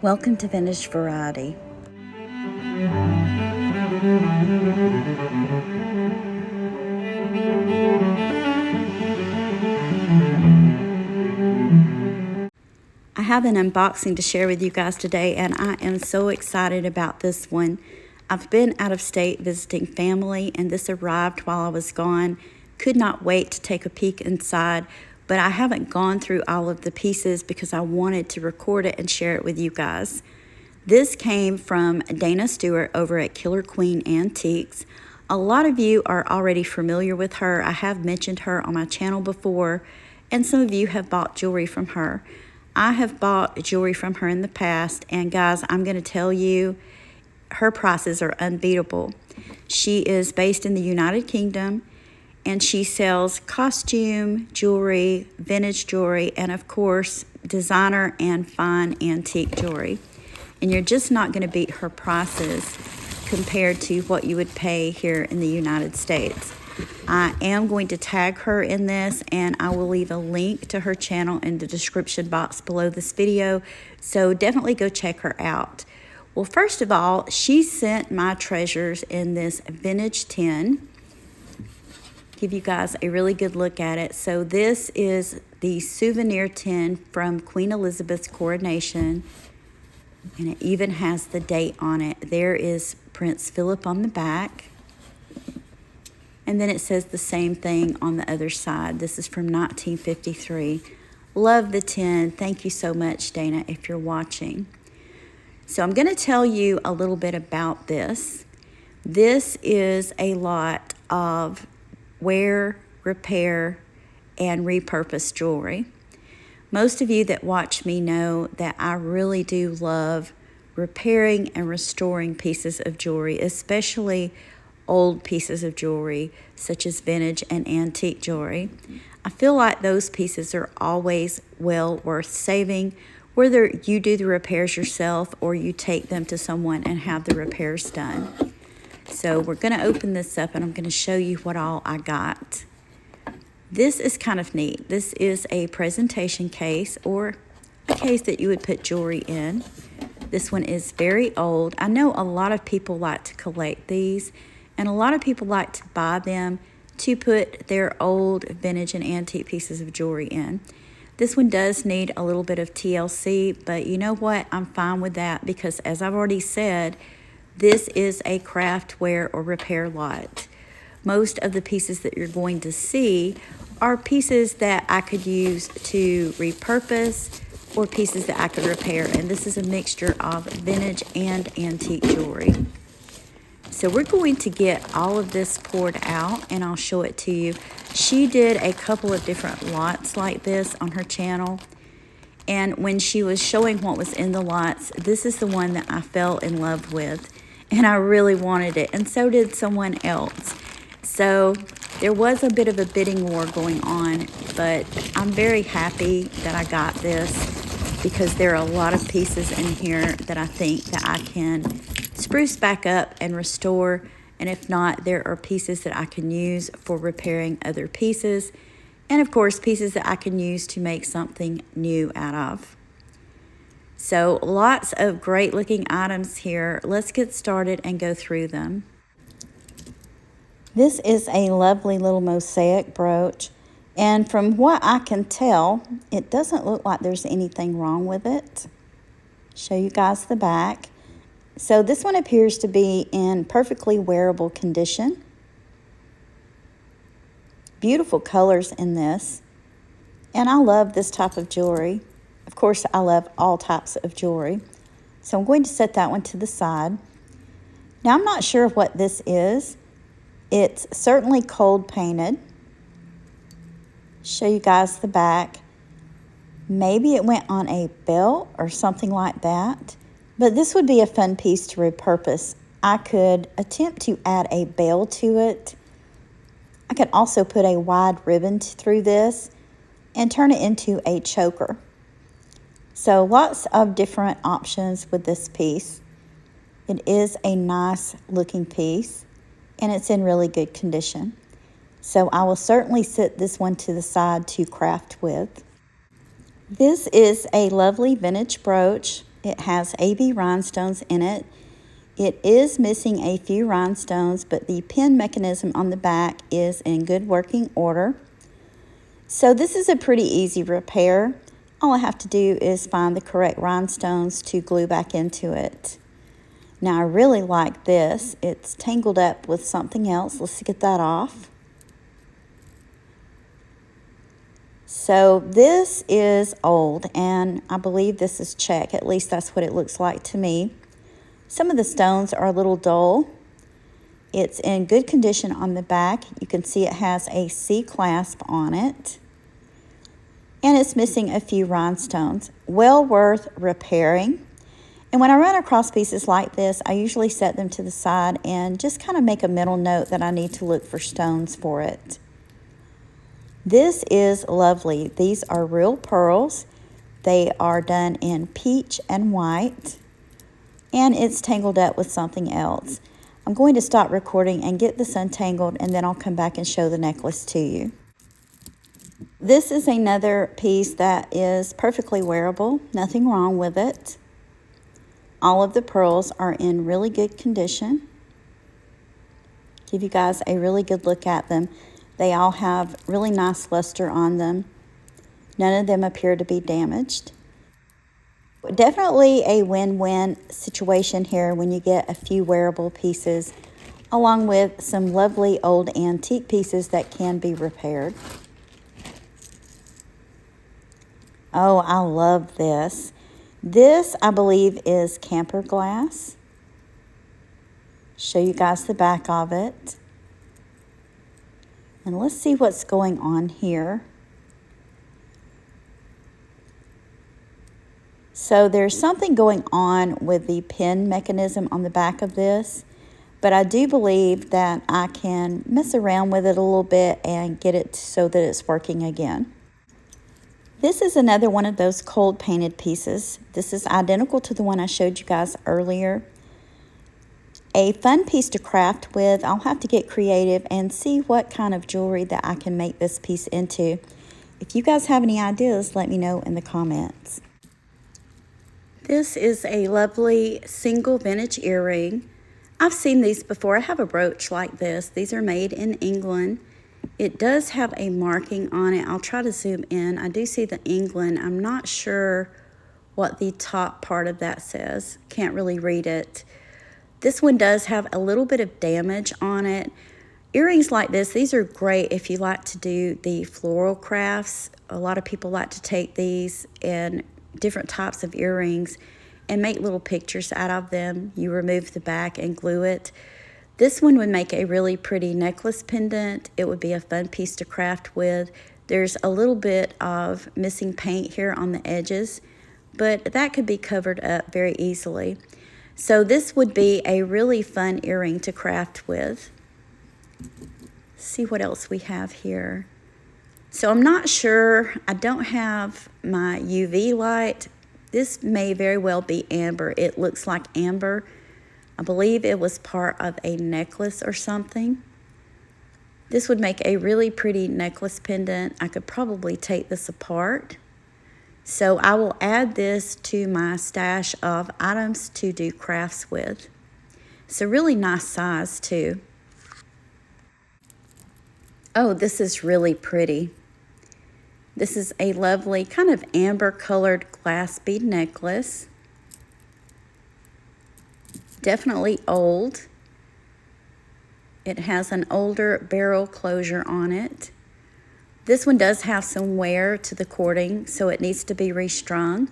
Welcome to Vintage Variety. I have an unboxing to share with you guys today, and I am so excited about this one. I've been out of state visiting family, and this arrived while I was gone. Could not wait to take a peek inside, but I haven't gone through all of the pieces because I wanted to record it and share it with you guys. This came from Dana Stewart over at Killer Queen Antiques. A lot of you are already familiar with her. I have mentioned her on my channel before, and some of you have bought jewelry from her. I have bought jewelry from her in the past, and guys, I'm going to tell you, her prices are unbeatable. She is based in the United Kingdom, and she sells costume jewelry, vintage jewelry, and of course, designer and fine antique jewelry. And you're just not going to beat her prices compared to what you would pay here in the United States. I am going to tag her in this, and I will leave a link to her channel in the description box below this video, so definitely go check her out. Well, first of all, she sent my treasures in this vintage tin. Give you guys a really good look at it. So this is the souvenir tin from Queen Elizabeth's coronation, and it even has the date on it. There is Prince Philip on the back. And then it says the same thing on the other side. This is from 1953. Love the tin. Thank you so much, Dana, if you're watching. So I'm going to tell you a little bit about this. This is a lot of wear, repair, and repurpose jewelry. Most of you that watch me know that I really do love repairing and restoring pieces of jewelry, especially old pieces of jewelry such as vintage and antique jewelry. I feel like those pieces are always well worth saving, whether you do the repairs yourself or you take them to someone and have the repairs done. So we're going to open this up, and I'm going to show you what all I got. This is kind of neat. This is a presentation case, or a case that you would put jewelry in. This one is very old. I know a lot of people like to collect these, and a lot of people like to buy them to put their old vintage and antique pieces of jewelry in. This one does need a little bit of TLC, but you know what? I'm fine with that because, as I've already said, this is a craft wear or repair lot. Most of the pieces that you're going to see are pieces that I could use to repurpose or pieces that I could repair, and this is a mixture of vintage and antique jewelry. So we're going to get all of this poured out, and I'll show it to you. She did a couple of different lots like this on her channel, and when she was showing what was in the lots, this is the one that I fell in love with, and I really wanted it, and so did someone else. So there was a bit of a bidding war going on, but I'm very happy that I got this because there are a lot of pieces in here that I think that I can spruce back up and restore, and if not, there are pieces that I can use for repairing other pieces, and of course pieces that I can use to make something new out of. So lots of great looking items here. Let's get started and go through them. This is a lovely little mosaic brooch, and from what I can tell, it doesn't look like there's anything wrong with it. Show you guys the back. So this one appears to be in perfectly wearable condition. Beautiful colors in this, and I love this type of jewelry. Of course, I love all types of jewelry. So I'm going to set that one to the side. Now, I'm not sure what this is. It's certainly cold painted. Show you guys the back. Maybe it went on a belt or something like that. But this would be a fun piece to repurpose. I could attempt to add a bell to it. I could also put a wide ribbon through this and turn it into a choker. So lots of different options with this piece. It is a nice looking piece, and it's in really good condition. So I will certainly set this one to the side to craft with. This is a lovely vintage brooch. It has AB rhinestones in it. It is missing a few rhinestones, but the pin mechanism on the back is in good working order. So this is a pretty easy repair. All I have to do is find the correct rhinestones to glue back into it. Now I really like this. It's tangled up with something else. Let's get that off. So this is old, and I believe this is check. At least that's what it looks like to me. Some of the stones are a little dull. It's in good condition on the back. You can see it has a C clasp on it. And it's missing a few rhinestones. Well worth repairing. And when I run across pieces like this, I usually set them to the side and just kind of make a mental note that I need to look for stones for it. This is lovely. These are real pearls. They are done in peach and white. And it's tangled up with something else. I'm going to stop recording and get this untangled, and then I'll come back and show the necklace to you. This is another piece that is perfectly wearable, nothing wrong with it. All of the pearls are in really good condition. Give you guys a really good look at them. They all have really nice luster on them. None of them appear to be damaged. Definitely a win-win situation here when you get a few wearable pieces along with some lovely old antique pieces that can be repaired. Oh, I love this. This, I believe, is camper glass. Show you guys the back of it. And let's see what's going on here. So there's something going on with the pin mechanism on the back of this, but I do believe that I can mess around with it a little bit and get it so that it's working again. This is another one of those cold painted pieces. This is identical to the one I showed you guys earlier. A fun piece to craft with. I'll have to get creative and see what kind of jewelry that I can make this piece into. If you guys have any ideas, let me know in the comments. This is a lovely single vintage earring. I've seen these before. I have a brooch like this. These are made in England. It does have a marking on it. I'll try to zoom in. I do see the England. I'm not sure what the top part of that says. Can't really read it. This one does have a little bit of damage on it. Earrings like this, these are great if you like to do the floral crafts. A lot of people like to take these and different types of earrings and make little pictures out of them. You remove the back and glue it. This one would make a really pretty necklace pendant. It would be a fun piece to craft with. There's a little bit of missing paint here on the edges, but that could be covered up very easily. So this would be a really fun earring to craft with. Let's see what else we have here. So I'm not sure. I don't have my UV light. This may very well be amber. It looks like amber. I believe it was part of a necklace or something. This would make a really pretty necklace pendant. I could probably take this apart. So I will add this to my stash of items to do crafts with. It's a really nice size too. Oh, this is really pretty. This is a lovely kind of amber colored glass bead necklace. Definitely old. It has an older barrel closure on it. This one does have some wear to the cording, so it needs to be restrung.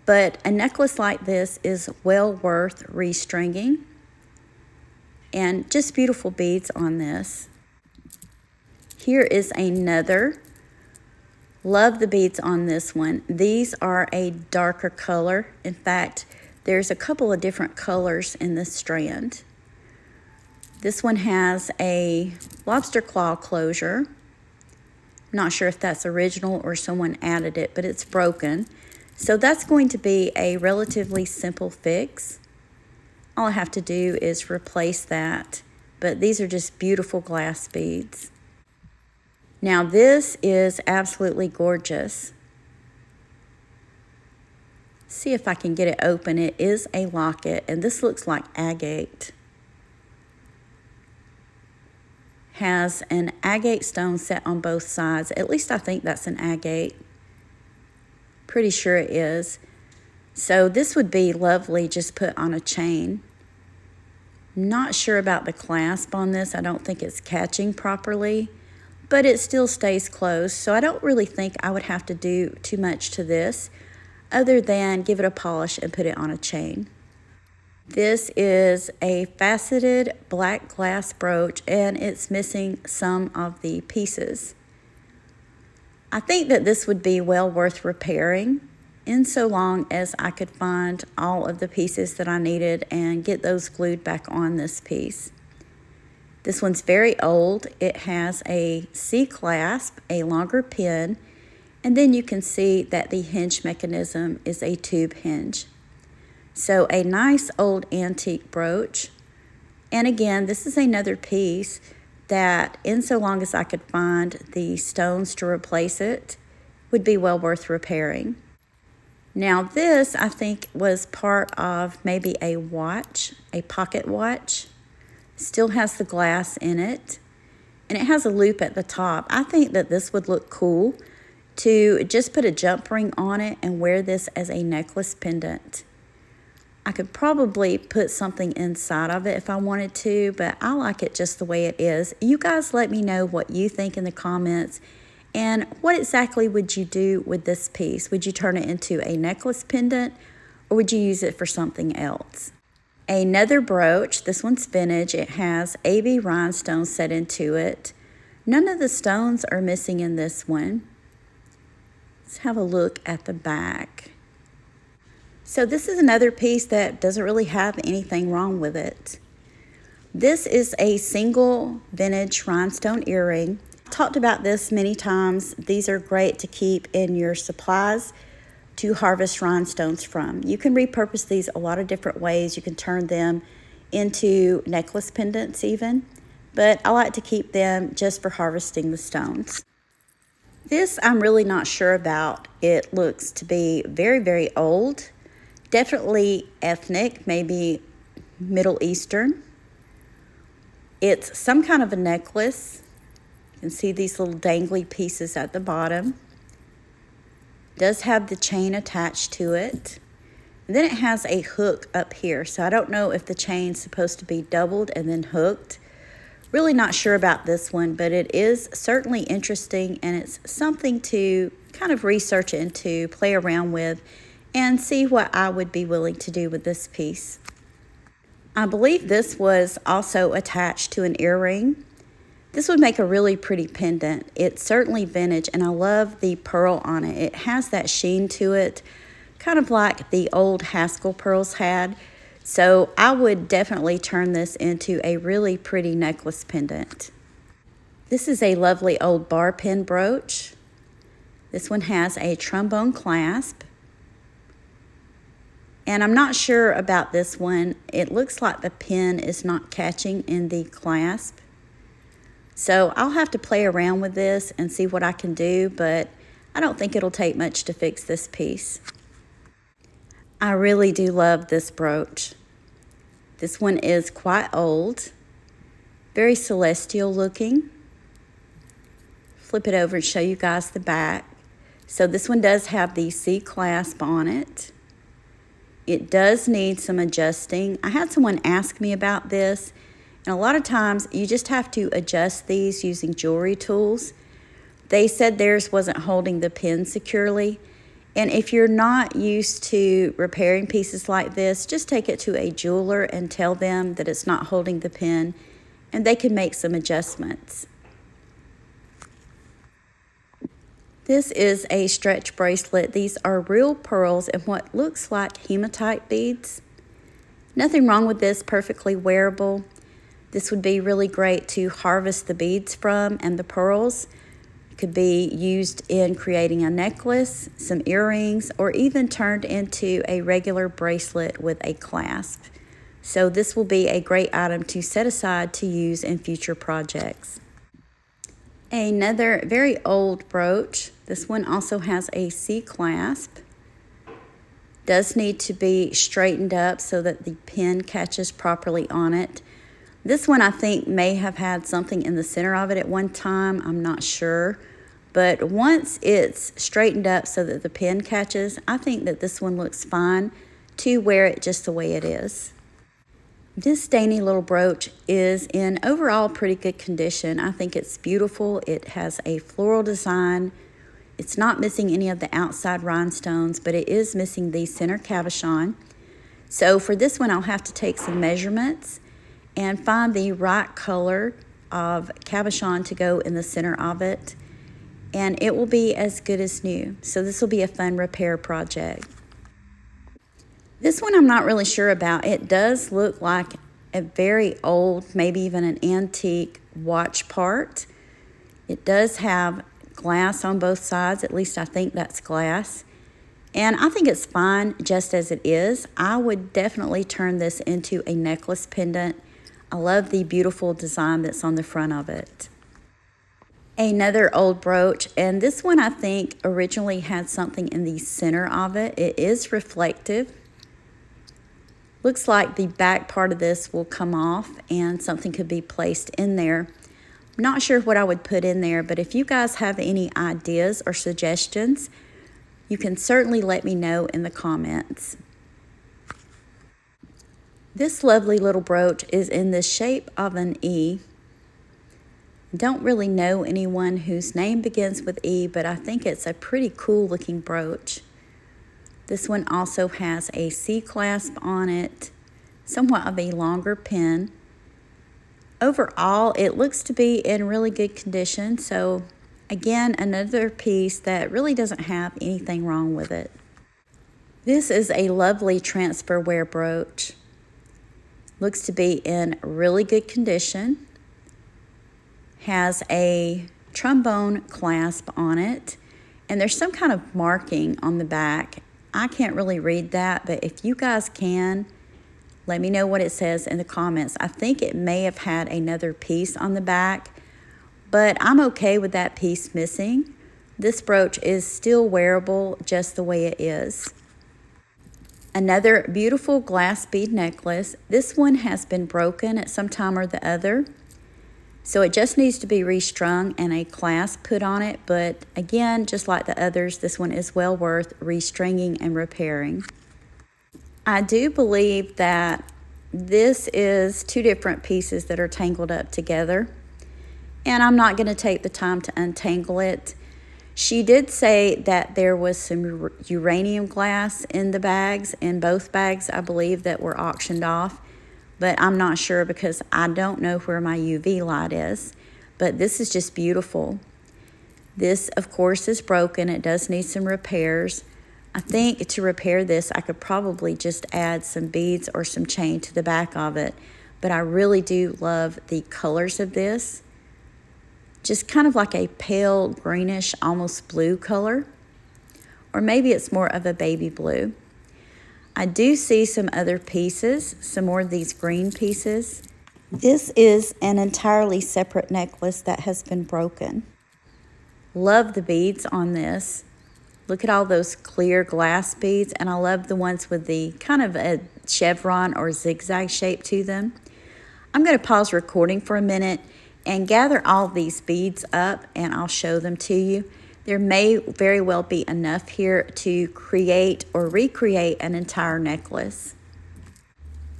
But a necklace like this is well worth restringing. And just beautiful beads on this. Here is another. Love the beads on this one. These are a darker color. In fact, there's a couple of different colors in this strand. This one has a lobster claw closure. I'm not sure if that's original or someone added it, but it's broken. So that's going to be a relatively simple fix. All I have to do is replace that. But these are just beautiful glass beads. Now this is absolutely gorgeous. See if I can get it open. It is a locket, and this looks like agate. Has an agate stone set on both sides. At least I think that's an agate. Pretty sure it is. So this would be lovely just put on a chain. Not sure about the clasp on this. I don't think it's catching properly, but it still stays closed. So I don't really think I would have to do too much to this other than give it a polish and put it on a chain. This is a faceted black glass brooch, and it's missing some of the pieces. I think that this would be well worth repairing in so long as I could find all of the pieces that I needed and get those glued back on this piece. This one's very old. It has a C-clasp, a longer pin, and then you can see that the hinge mechanism is a tube hinge. So a nice old antique brooch. And again, this is another piece that, in so long as I could find the stones to replace it, would be well worth repairing. Now this, I think, was part of maybe a watch, a pocket watch. Still has the glass in it, and it has a loop at the top. I think that this would look cool to just put a jump ring on it and wear this as a necklace pendant. I could probably put something inside of it if I wanted to, but I like it just the way it is. You guys let me know what you think in the comments, and what exactly would you do with this piece? Would you turn it into a necklace pendant, or would you use it for something else? Another brooch, this one's vintage. It has AB rhinestones set into it. None of the stones are missing in this one. Let's have a look at the back. So this is another piece that doesn't really have anything wrong with it. This is a single vintage rhinestone earring. I've talked about this many times. These are great to keep in your supplies to harvest rhinestones from. You can repurpose these a lot of different ways. You can turn them into necklace pendants even, but I like to keep them just for harvesting the stones. This I'm really not sure about. It looks to be very, very old. Definitely ethnic, maybe Middle Eastern. It's some kind of a necklace. You can see these little dangly pieces at the bottom. It does have the chain attached to it. And then it has a hook up here. So I don't know if the chain's supposed to be doubled and then hooked. Really not sure about this one, but it is certainly interesting, and it's something to kind of research into, play around with, and see what I would be willing to do with this piece. I believe this was also attached to an earring. This would make a really pretty pendant. It's certainly vintage, and I love the pearl on it. It has that sheen to it, kind of like the old Haskell pearls had. So I would definitely turn this into a really pretty necklace pendant. This is a lovely old bar pin brooch. This one has a trombone clasp. And I'm not sure about this one. It looks like the pin is not catching in the clasp. So I'll have to play around with this and see what I can do, but I don't think it'll take much to fix this piece. I really do love this brooch. This one is quite old, very celestial looking. Flip it over and show you guys the back. So this one does have the C clasp on it. It does need some adjusting. I had someone ask me about this, and a lot of times you just have to adjust these using jewelry tools. They said theirs wasn't holding the pin securely. And if you're not used to repairing pieces like this, just take it to a jeweler and tell them that it's not holding the pin, and they can make some adjustments. This is a stretch bracelet. These are real pearls and what looks like hematite beads. Nothing wrong with this, perfectly wearable. This would be really great to harvest the beads from, and the pearls could be used in creating a necklace, some earrings, or even turned into a regular bracelet with a clasp. So this will be a great item to set aside to use in future projects. Another very old brooch. This one also has a C clasp. Does need to be straightened up so that the pin catches properly on it. This one I think may have had something in the center of it at one time. I'm not sure. But once it's straightened up so that the pin catches, I think that this one looks fine to wear it just the way it is. This dainty little brooch is in overall pretty good condition. I think it's beautiful. It has a floral design. It's not missing any of the outside rhinestones, but it is missing the center cabochon. So for this one, I'll have to take some measurements and find the right color of cabochon to go in the center of it. And it will be as good as new. So this will be a fun repair project. This one I'm not really sure about. It does look like a very old, maybe even an antique watch part. It does have glass on both sides. At least I think that's glass. And I think it's fine just as it is. I would definitely turn this into a necklace pendant. I love the beautiful design that's on the front of it. Another old brooch, and this one I think originally had something in the center of it. It is reflective. Looks like the back part of this will come off and something could be placed in there. I'm not sure what I would put in there, but if you guys have any ideas or suggestions, you can certainly let me know in the comments. This lovely little brooch is in the shape of an E. Don't really know anyone whose name begins with E, but I think it's a pretty cool looking brooch. This one also has a C clasp on it, somewhat of a longer pin. Overall, it looks to be in really good condition. So again, another piece that really doesn't have anything wrong with it. This is a lovely transfer wear brooch. Looks to be in really good condition. Has a trombone clasp on it. And there's some kind of marking on the back. I can't really read that, but if you guys can, let me know what it says in the comments. I think it may have had another piece on the back, but I'm okay with that piece missing. This brooch is still wearable just the way it is. Another beautiful glass bead necklace. This one has been broken at some time or the other. So it just needs to be restrung and a clasp put on it. But again, just like the others, this one is well worth restringing and repairing. I do believe that this is two different pieces that are tangled up together. And I'm not going to take the time to untangle it. She did say that there was some uranium glass in the bags, in both bags, I believe, that were auctioned off. But I'm not sure because I don't know where my UV light is. But this is just beautiful. This, of course, is broken. It does need some repairs. I think to repair this, I could probably just add some beads or some chain to the back of it. But I really do love the colors of this. Just kind of like a pale greenish, almost blue color. Or maybe it's more of a baby blue. I do see some other pieces, some more of these green pieces. This is an entirely separate necklace that has been broken. Love the beads on this. Look at all those clear glass beads, and I love the ones with the kind of a chevron or zigzag shape to them. I'm going to pause recording for a minute and gather all these beads up, and I'll show them to you. There may very well be enough here to create or recreate an entire necklace.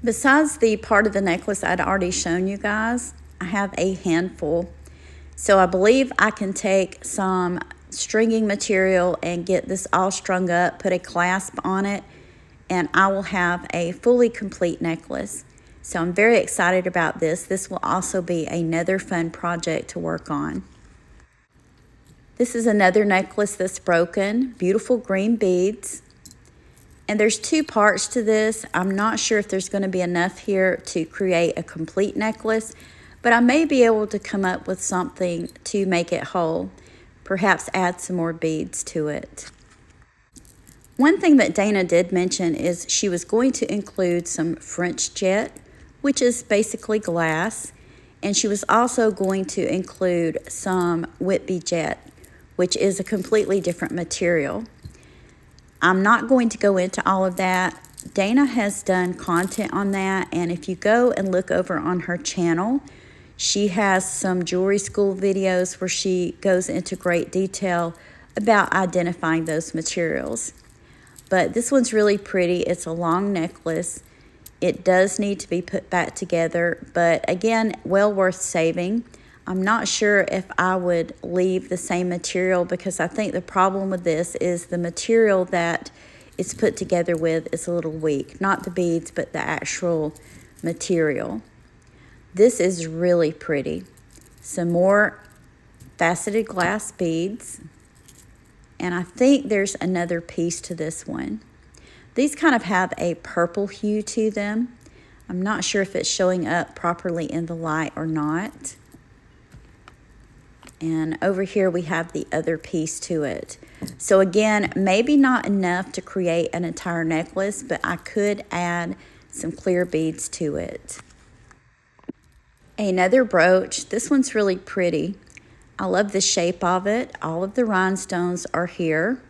Besides the part of the necklace I'd already shown you guys, I have a handful. So I believe I can take some stringing material and get this all strung up, put a clasp on it, and I will have a fully complete necklace. So I'm very excited about this. This will also be another fun project to work on. This is another necklace that's broken. Beautiful green beads. And there's two parts to this. I'm not sure if there's going to be enough here to create a complete necklace, but I may be able to come up with something to make it whole. Perhaps add some more beads to it. One thing that Dana did mention is she was going to include some French jet, which is basically glass, and she was also going to include some Whitby jet, which is a completely different material. I'm not going to go into all of that. Dana has done content on that, and if you go and look over on her channel, she has some jewelry school videos where she goes into great detail about identifying those materials. But this one's really pretty. It's a long necklace. It does need to be put back together, but again, well worth saving. I'm not sure if I would leave the same material, because I think the problem with this is the material that it's put together with is a little weak. Not the beads, but the actual material. This is really pretty. Some more faceted glass beads. And I think there's another piece to this one. These kind of have a purple hue to them. I'm not sure if it's showing up properly in the light or not. And over here we have the other piece to it. So again, maybe not enough to create an entire necklace, but I could add some clear beads to it. Another brooch. This one's really pretty. I love the shape of it. All of the rhinestones are here.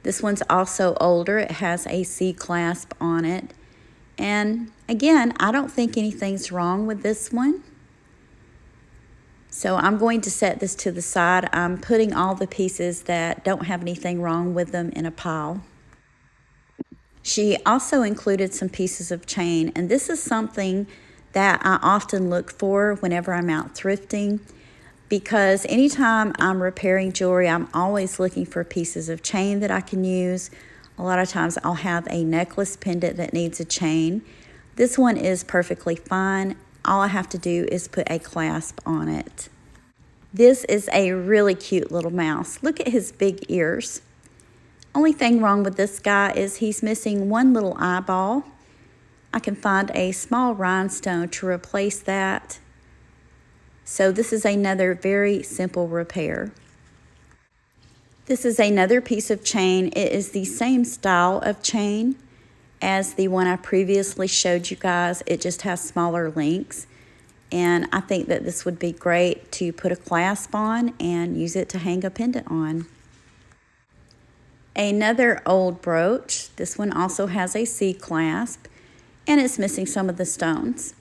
This one's also older. It has a C clasp on it. And again, I don't think anything's wrong with this one. So I'm going to set this to the side. I'm putting all the pieces that don't have anything wrong with them in a pile. She also included some pieces of chain, and this is something that I often look for whenever I'm out thrifting, because anytime I'm repairing jewelry, I'm always looking for pieces of chain that I can use. A lot of times I'll have a necklace pendant that needs a chain. This one is perfectly fine. All I have to do is put a clasp on it. This is a really cute little mouse. Look at his big ears. Only thing wrong with this guy is he's missing one little eyeball. I can find a small rhinestone to replace that. So this is another very simple repair. This is another piece of chain. It is the same style of chain as the one I previously showed you guys. It just has smaller links. And I think that this would be great to put a clasp on and use it to hang a pendant on. Another old brooch. This one also has a C clasp, and it's missing some of the stones.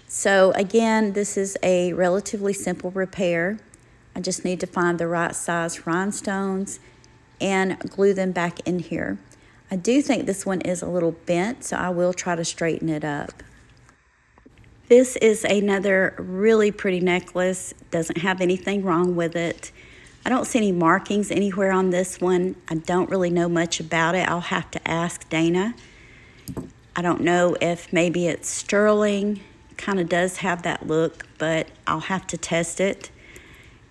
So again, this is a relatively simple repair. I just need to find the right size rhinestones and glue them back in here. I do think this one is a little bent, so I will try to straighten it up. This is another really pretty necklace. Doesn't have anything wrong with it. I don't see any markings anywhere on this one. I don't really know much about it. I'll have to ask Dana. I don't know if maybe it's sterling. Kind of does have that look, but I'll have to test it.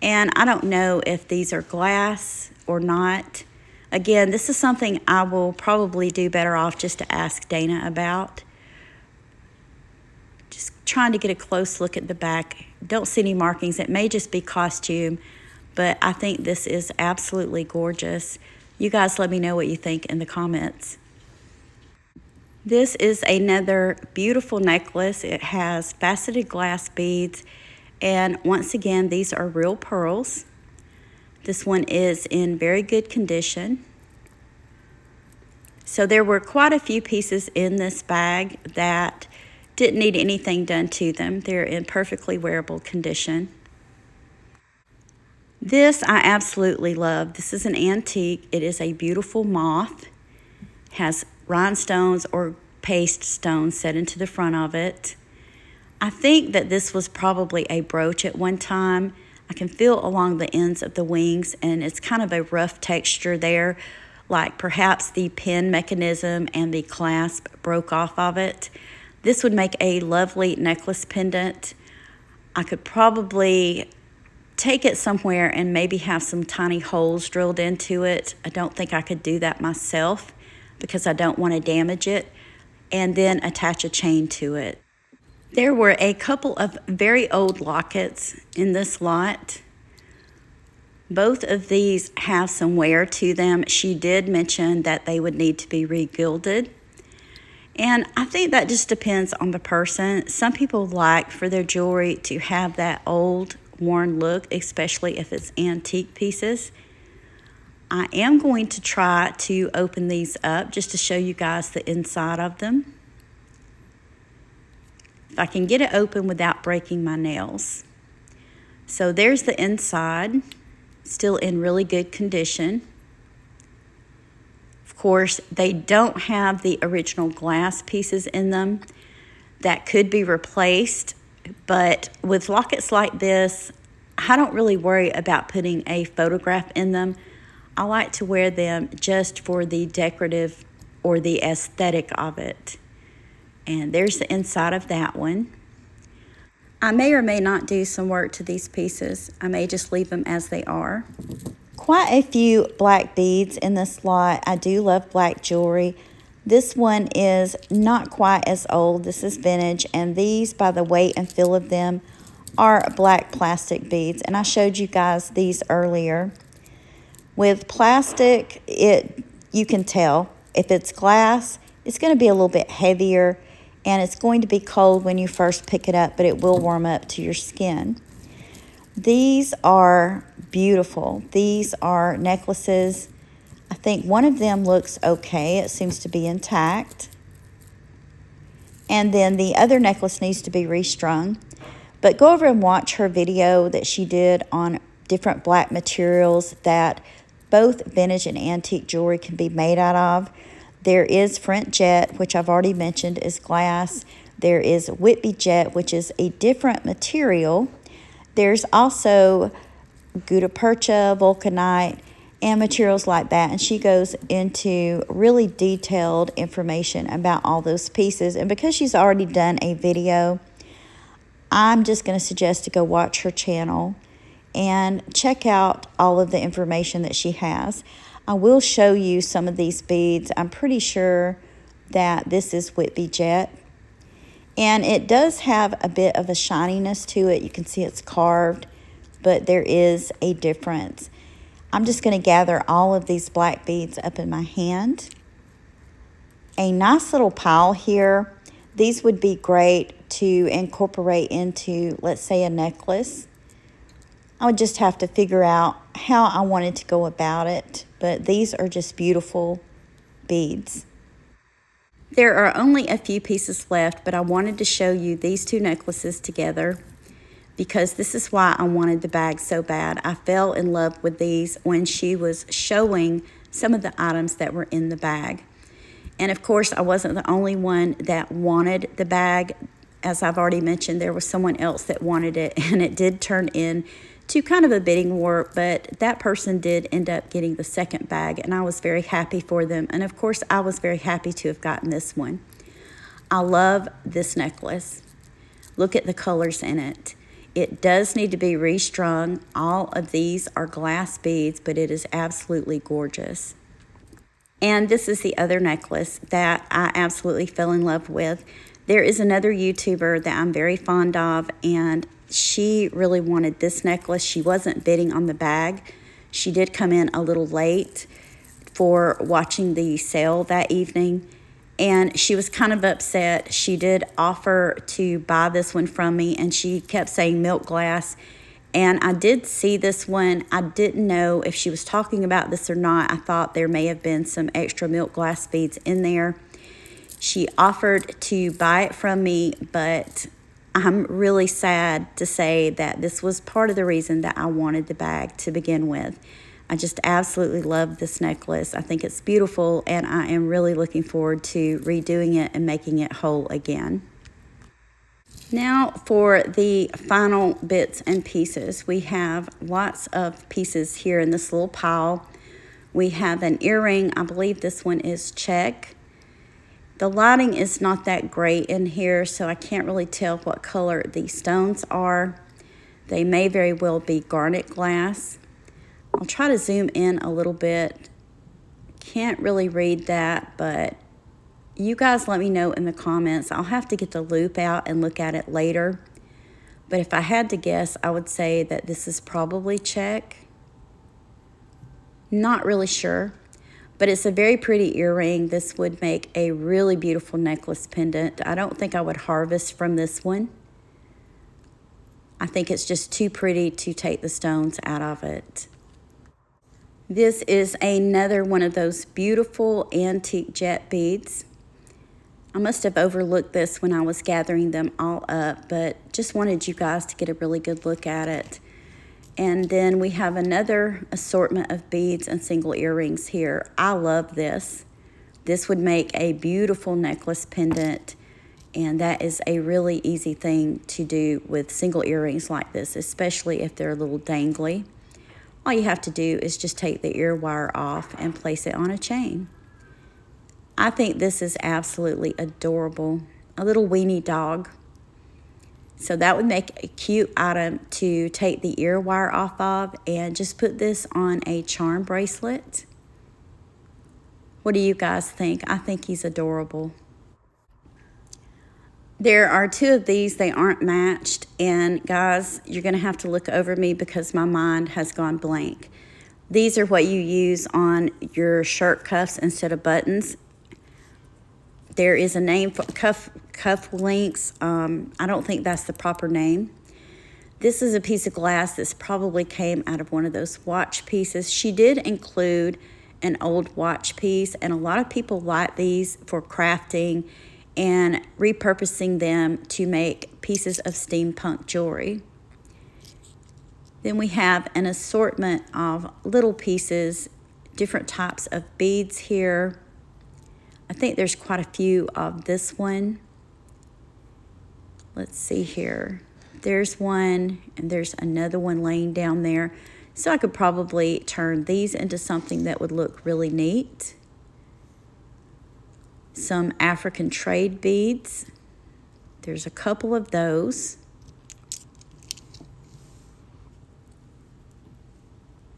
And I don't know if these are glass or not. Again, this is something I will probably do better off just to ask Dana about. Just trying to get a close look at the back. Don't see any markings. It may just be costume, but I think this is absolutely gorgeous. You guys let me know what you think in the comments. This is another beautiful necklace. It has faceted glass beads, and once again, these are real pearls. This one is in very good condition. So there were quite a few pieces in this bag that didn't need anything done to them. They're in perfectly wearable condition. This I absolutely love. This is an antique. It is a beautiful moth. It has rhinestones or paste stones set into the front of it. I think that this was probably a brooch at one time. I can feel along the ends of the wings, and it's kind of a rough texture there, like perhaps the pin mechanism and the clasp broke off of it. This would make a lovely necklace pendant. I could probably take it somewhere and maybe have some tiny holes drilled into it. I don't think I could do that myself because I don't want to damage it, and then attach a chain to it. There were a couple of very old lockets in this lot. Both of these have some wear to them. She did mention that they would need to be re-gilded. And I think that just depends on the person. Some people like for their jewelry to have that old, worn look, especially if it's antique pieces. I am going to try to open these up just to show you guys the inside of them. If I can get it open without breaking my nails. So there's the inside, still in really good condition. Of course, they don't have the original glass pieces in them. That could be replaced, but with lockets like this, I don't really worry about putting a photograph in them. I like to wear them just for the decorative or the aesthetic of it. And there's the inside of that one. I may or may not do some work to these pieces. I may just leave them as they are. Quite a few black beads in this lot. I do love black jewelry. This one is not quite as old. This is vintage, and these, by the weight and feel of them, are black plastic beads. And I showed you guys these earlier. With plastic, you can tell. If it's glass, it's going to be a little bit heavier, and it's going to be cold when you first pick it up, but it will warm up to your skin. These are beautiful. These are necklaces. I think one of them looks okay. It seems to be intact. And then the other necklace needs to be restrung. But go over and watch her video that she did on different black materials that both vintage and antique jewelry can be made out of. There is French jet, which I've already mentioned is glass. There is Whitby jet, which is a different material. There's also gutta percha, vulcanite, and materials like that. And she goes into really detailed information about all those pieces. And because she's already done a video, I'm just going to suggest to go watch her channel and check out all of the information that she has. I will show you some of these beads. I'm pretty sure that this is Whitby jet. And it does have a bit of a shininess to it. You can see it's carved, but there is a difference. I'm just going to gather all of these black beads up in my hand. A nice little pile here. These would be great to incorporate into, let's say, a necklace. I would just have to figure out how I wanted to go about it, but these are just beautiful beads. There are only a few pieces left, but I wanted to show you these two necklaces together because this is why I wanted the bag so bad. I fell in love with these when she was showing some of the items that were in the bag. And of course, I wasn't the only one that wanted the bag. As I've already mentioned, there was someone else that wanted it, and it did turn in to kind of a bidding war, but that person did end up getting the second bag, and I was very happy for them. And of course, I was very happy to have gotten this one. I love this necklace. Look at the colors in it. It does need to be restrung. All of these are glass beads, but it is absolutely gorgeous. And this is the other necklace that I absolutely fell in love with. There is another YouTuber that I'm very fond of, and she really wanted this necklace. She wasn't bidding on the bag. She did come in a little late for watching the sale that evening, and she was kind of upset. She did offer to buy this one from me, and she kept saying milk glass. And I did see this one. I didn't know if she was talking about this or not. I thought there may have been some extra milk glass beads in there. She offered to buy it from me, but I'm really sad to say that this was part of the reason that I wanted the bag to begin with. I just absolutely love this necklace. I think it's beautiful, and I am really looking forward to redoing it and making it whole again. Now for the final bits and pieces. We have lots of pieces here in this little pile. We have an earring. I believe this one is check. The lighting is not that great in here, so I can't really tell what color these stones are. They may very well be garnet glass. I'll try to zoom in a little bit. Can't really read that, but you guys let me know in the comments. I'll have to get the loop out and look at it later. But if I had to guess, I would say that this is probably check. Not really sure. But it's a very pretty earring. This would make a really beautiful necklace pendant. I don't think I would harvest from this one. I think it's just too pretty to take the stones out of it. This is another one of those beautiful antique jet beads. I must have overlooked this when I was gathering them all up, but just wanted you guys to get a really good look at it. And then we have another assortment of beads and single earrings here. I love this. This would make a beautiful necklace pendant, and that is a really easy thing to do with single earrings like this, especially if they're a little dangly. All you have to do is just take the ear wire off and place it on a chain. I think this is absolutely adorable. A little weenie dog. So that would make a cute item to take the ear wire off of and just put this on a charm bracelet. What do you guys think? I think he's adorable. There are two of these. They aren't matched, and guys, you're going to have to look over me because my mind has gone blank. These are what you use on your shirt cuffs instead of buttons. There is a name for cuff links. I don't think that's the proper name. This is a piece of glass that's probably came out of one of those watch pieces. She did include an old watch piece, and a lot of people like these for crafting and repurposing them to make pieces of steampunk jewelry. Then we have an assortment of little pieces, different types of beads here. I think there's quite a few of this one. Let's see here. There's one, and there's another one laying down there. So I could probably turn these into something that would look really neat. Some African trade beads. There's a couple of those.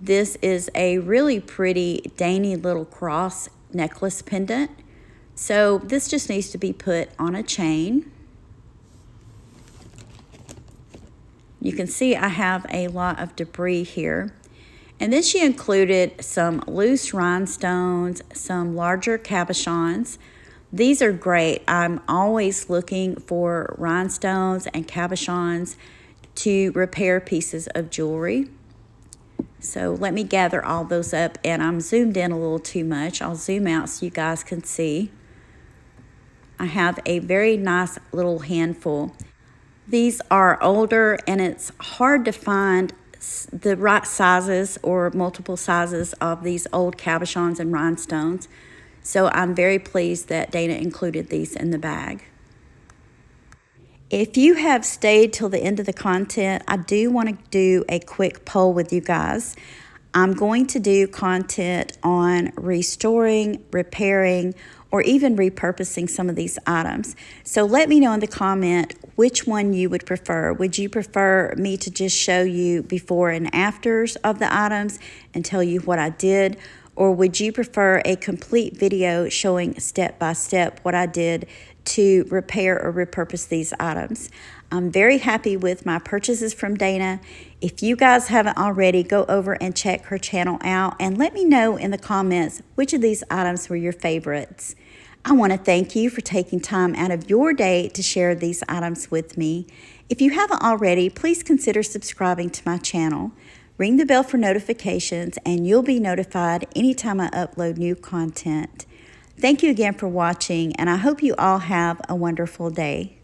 This is a really pretty, dainty little cross necklace pendant. So this just needs to be put on a chain. You can see I have a lot of debris here. And then she included some loose rhinestones, some larger cabochons. These are great. I'm always looking for rhinestones and cabochons to repair pieces of jewelry. So let me gather all those up, and I'm zoomed in a little too much. I'll zoom out so you guys can see. I have a very nice little handful. These are older, and it's hard to find the right sizes or multiple sizes of these old cabochons and rhinestones. So I'm very pleased that Dana included these in the bag. If you have stayed till the end of the content, I do want to do a quick poll with you guys. I'm going to do content on restoring, repairing, or even repurposing some of these items. So let me know in the comment which one you would prefer. Would you prefer me to just show you before and afters of the items and tell you what I did? Or would you prefer a complete video showing step by step what I did to repair or repurpose these items? I'm very happy with my purchases from Dana. If you guys haven't already, go over and check her channel out and let me know in the comments which of these items were your favorites. I want to thank you for taking time out of your day to share these items with me. If you haven't already, please consider subscribing to my channel. Ring the bell for notifications, and you'll be notified anytime I upload new content. Thank you again for watching, and I hope you all have a wonderful day.